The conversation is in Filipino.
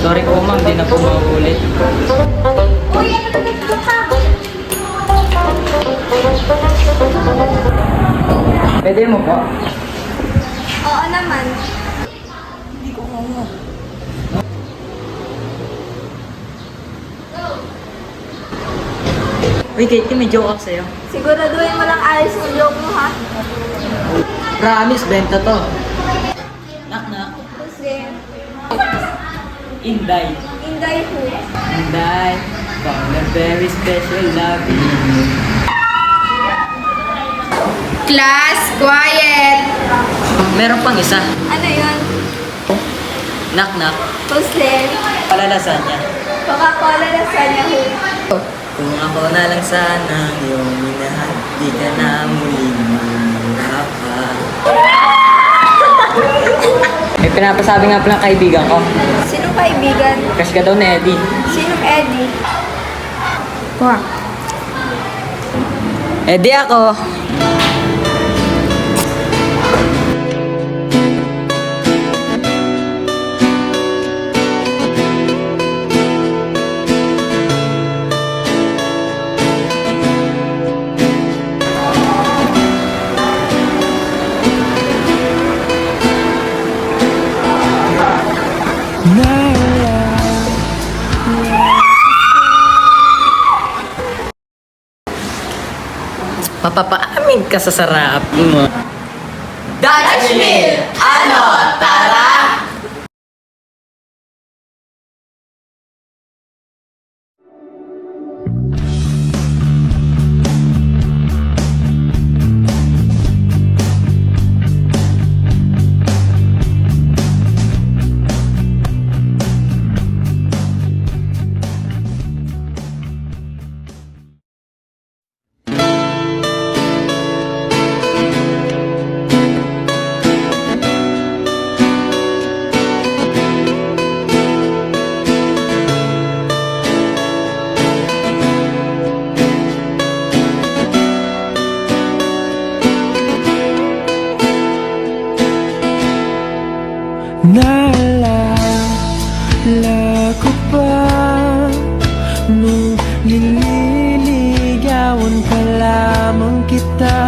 Sorry po ma'am, di na po mauulit. Uy, ano na nito ka? Pwede mo po? Oo naman. Hindi ko mo. Uy, Katie, may joke ako sa'yo. Siguraduhin mo lang ayos yung joke mo, ha? Promise, benta to. Knock. Kasi, Inday. Inday po. Inday, found a very special love in you. Class, quiet! Meron pang isa. Ano yun? Knock. Kuslen. Palalasanya. Coca-Cola na sa niya, Kung ako na lang sana yung minahal, di ka na muling mahapa. May pinapasabi nga pala kaibigan ko. Sino kaibigan? Crush ka daw na Eddie. Sinong Eddie? Kuha. Eddie ako. Mapapaamin ka sa sarap mo. Dutch Mill! Ano? Tara! Naalala ko pa nung nililigawan pa lamang kita.